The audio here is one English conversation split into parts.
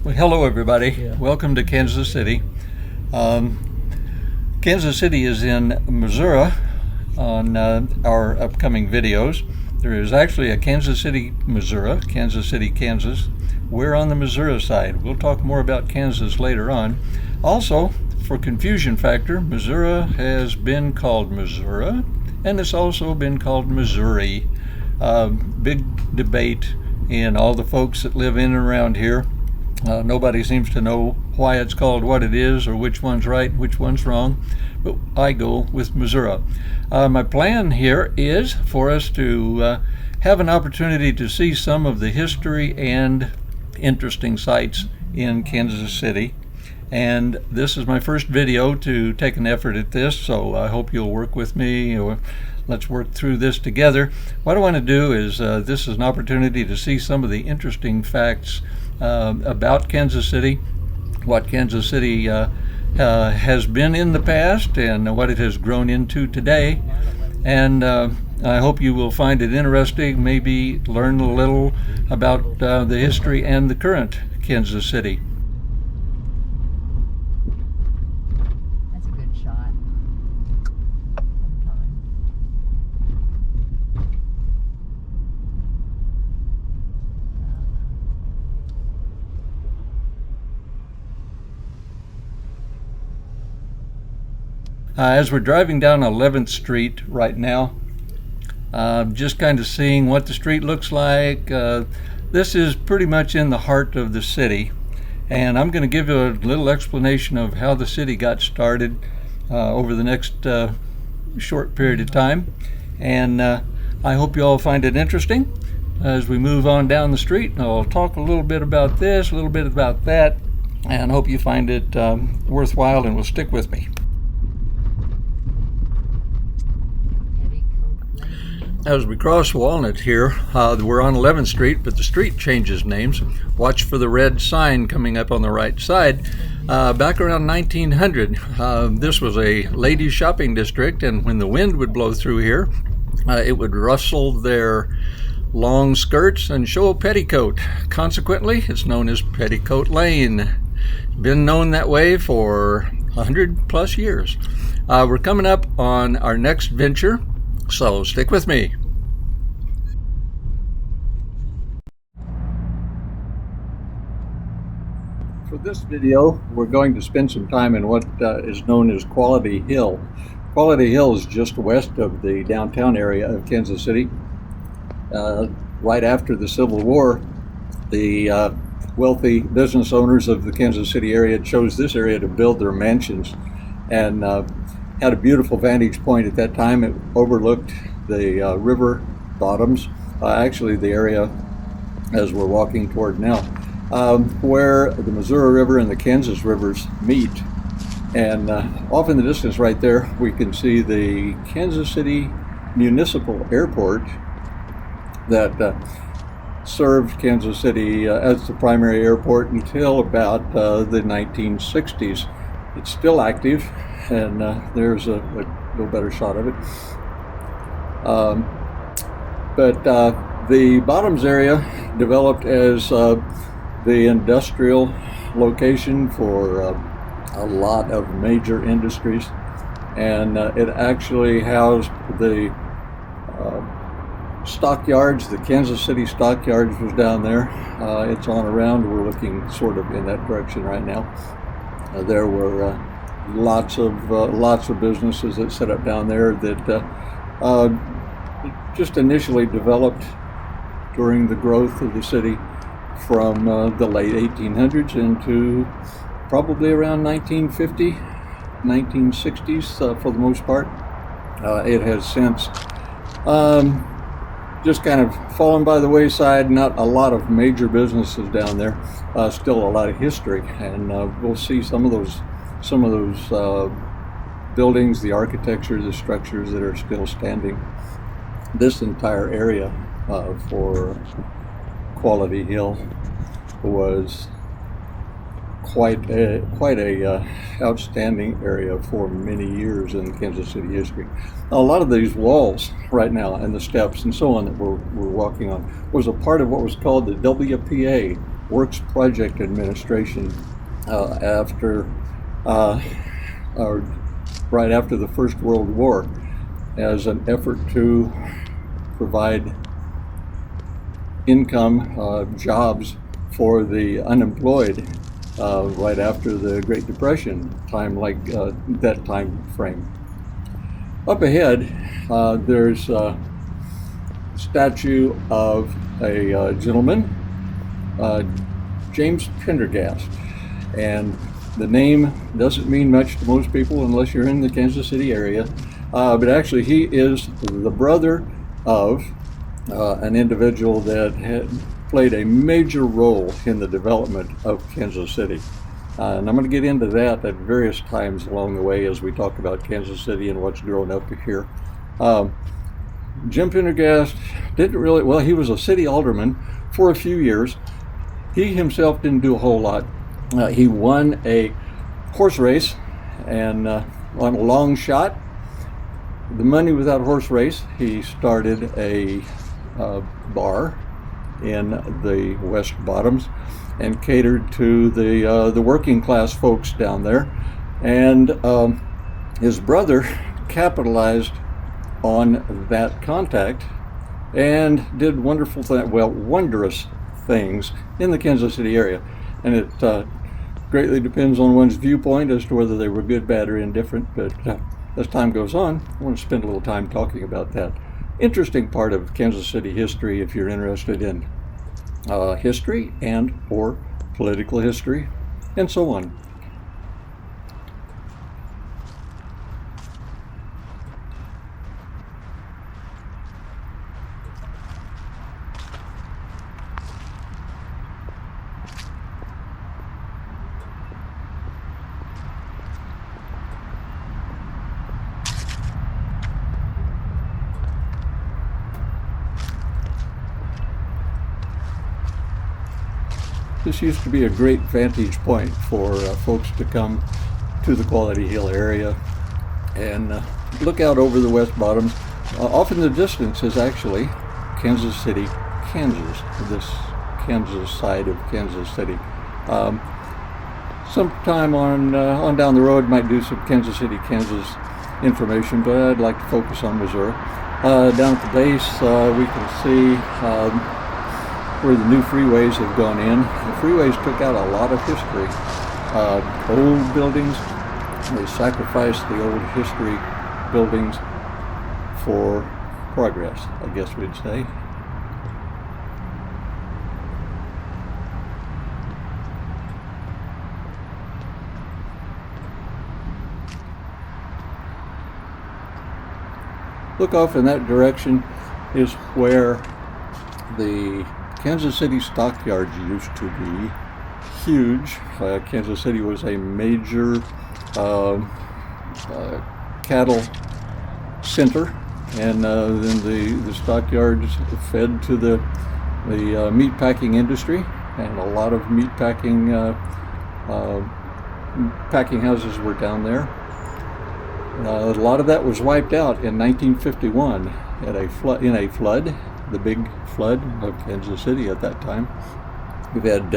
Well, hello everybody. Yeah. Welcome to Kansas City. Kansas City is in Missouri on our upcoming videos. There is actually a Kansas City, Missouri, Kansas City, Kansas. We're on the Missouri side. We'll talk more about Kansas later on. Also, for confusion factor, Missouri has been called Missouri, and it's also been called Missouri. Big debate in all the folks that live in and around here. Nobody seems to know why it's called what it is or which one's right, which one's wrong, but I go with Missouri. My plan here is for us to have an opportunity to see some of the history and interesting sites in Kansas City. And this is my first video to take an effort at this, so I hope you'll work with me, or let's work through this together. What I want to do is, this is an opportunity to see some of the interesting facts about Kansas City, what Kansas City has been in the past and what it has grown into today. And I hope you will find it interesting, maybe learn a little about the history and the current Kansas City. That's a good shot. As we're driving down 11th Street right now, just kind of seeing what the street looks like. This is pretty much in the heart of the city, and I'm going to give you a little explanation of how the city got started over the next short period of time, and I hope you all find it interesting. As we move on down the street, I'll talk a little bit about this, a little bit about that, and hope you find it worthwhile and will stick with me. As we cross Walnut here, we're on 11th Street, but the street changes names. Watch for the red sign coming up on the right side. Back around 1900, this was a ladies' shopping district, and when the wind would blow through here, it would rustle their long skirts and show a petticoat. Consequently, it's known as Petticoat Lane. Been known that way for 100 plus years. We're coming up on our next venture, so stick with me. For this video, we're going to spend some time in what is known as Quality Hill. Quality Hill is just west of the downtown area of Kansas City. Right after the Civil War, the wealthy business owners of the Kansas City area chose this area to build their mansions, and had a beautiful vantage point at that time. It overlooked the river bottoms, actually the area as we're walking toward now, where the Missouri River and the Kansas rivers meet. And off in the distance right there, we can see the Kansas City Municipal Airport that served Kansas City as the primary airport until about the 1960s. It's still active, and there's a little better shot of it. But the bottoms area developed as the industrial location for a lot of major industries, and it actually housed the stockyards. The Kansas City stockyards was down there. It's on around. We're looking sort of in that direction right now. There were lots of businesses that set up down there that just initially developed during the growth of the city from the late 1800s into probably around 1950, 1960s for the most part. It has since just kind of fallen by the wayside. Not a lot of major businesses down there. Still a lot of history, and we'll see some of those buildings, the architecture, the structures that are still standing. This entire area for Quality Hill was quite a outstanding area for many years in Kansas City history. Now, a lot of these walls right now and the steps and so on that we're walking on was a part of what was called the WPA, Works Project Administration after or right after the First World War, as an effort to provide income, jobs for the unemployed right after the Great Depression time, like that time frame. Up ahead, there's a statue of a gentleman, James Pendergast, and the name doesn't mean much to most people unless you're in the Kansas City area, but actually he is the brother of an individual that had played a major role in the development of Kansas City. And I'm going to get into that at various times along the way as we talk about Kansas City and what's grown up here. Jim Pendergast didn't really, well, he was a city alderman for a few years. He himself didn't do a whole lot. He won a horse race and on a long shot. The money without a horse race, he started a bar in the West Bottoms and catered to the working class folks down there. And his brother capitalized on that contact and did wondrous things in the Kansas City area. And it greatly depends on one's viewpoint as to whether they were good, bad, or indifferent. But as time goes on, I want to spend a little time talking about that interesting part of Kansas City history if you're interested in history and or political history and so on. This used to be a great vantage point for folks to come to the Quality Hill area and look out over the West Bottoms. Off in the distance is actually Kansas City, Kansas, this Kansas side of Kansas City. Sometime on down the road might do some Kansas City, Kansas information, but I'd like to focus on Missouri. Down at the base, we can see where the new freeways have gone in. The freeways took out a lot of history. Old buildings, they sacrificed the old history buildings for progress, I guess we'd say. Look off in that direction is where the Kansas City stockyards used to be. Huge. Kansas City was a major cattle center, and then the stockyards fed to the meat packing industry, and a lot of meat packing packing houses were down there. A lot of that was wiped out in 1951 in a flood. The big flood of Kansas City at that time. We've had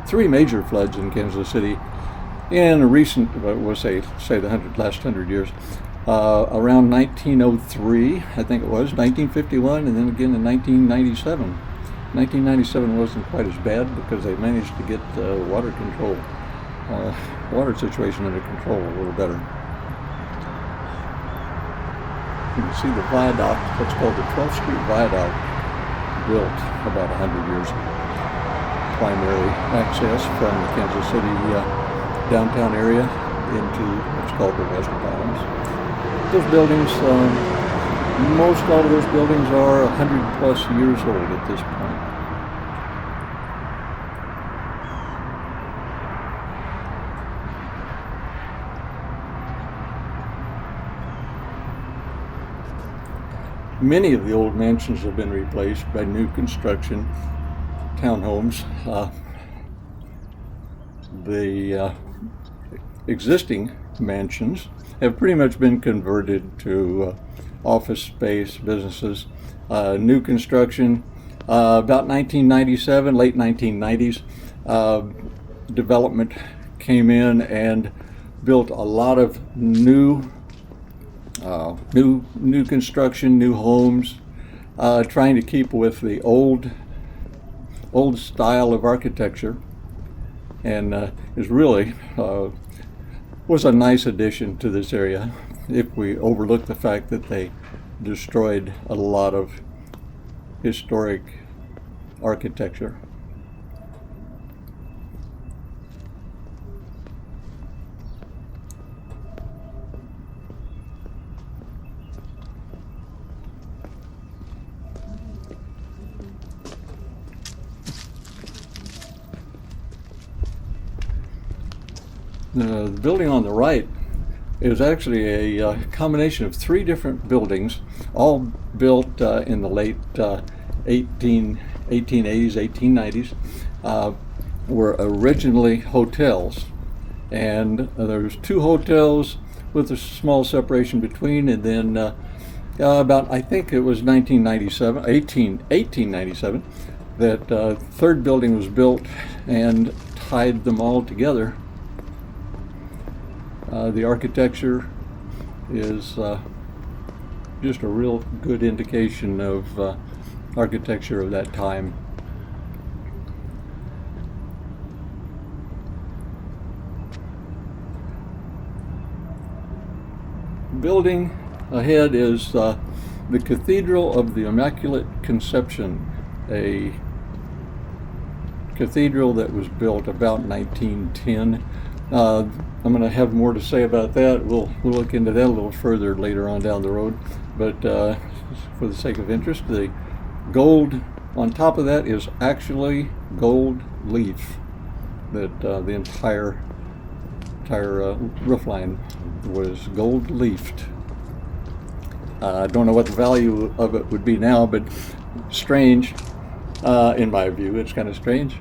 3 major floods in Kansas City in a recent, we'll say the last 100 years. Around 1903, I think it was, 1951, and then again in 1997. 1997 wasn't quite as bad because they managed to get water situation under control a little better. You can see the viaduct, what's called the 12th Street Viaduct, built about 100 years ago. Primary access from the Kansas City downtown area into what's called the West Bottoms. Those buildings, most all of those buildings are 100 plus years old at this point. Many of the old mansions have been replaced by new construction, townhomes. The existing mansions have pretty much been converted to office space, businesses. New construction, about 1997, late 1990s, development came in and built a lot of new construction, new homes, trying to keep with the old style of architecture, and is really was a nice addition to this area, if we overlook the fact that they destroyed a lot of historic architecture. The building on the right is actually a combination of three different buildings, all built in the late 1880s, 1890s, were originally hotels. And there's two hotels with a small separation between, and then about, I think it was 1897, that third building was built and tied them all together. The architecture is just a real good indication of architecture of that time. Building ahead is the Cathedral of the Immaculate Conception, a cathedral that was built about 1910. I'm going to have more to say about that. We'll look into that a little further later on down the road. But for the sake of interest, the gold on top of that is actually gold leaf. That the entire roof line was gold leafed. I don't know what the value of it would be now, but strange. In my view, it's kind of strange.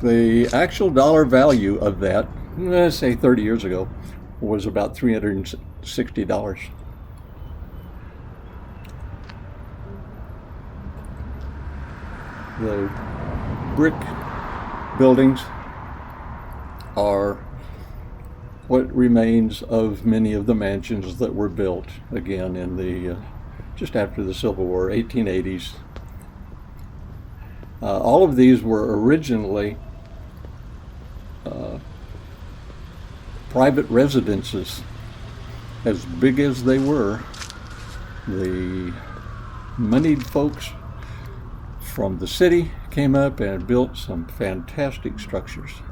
The actual dollar value of that, let's say 30 years ago, was about $360. The brick buildings are what remains of many of the mansions that were built again in the just after the Civil War, 1880s. All of these were originally private residences. As big as they were, the moneyed folks from the city came up and built some fantastic structures.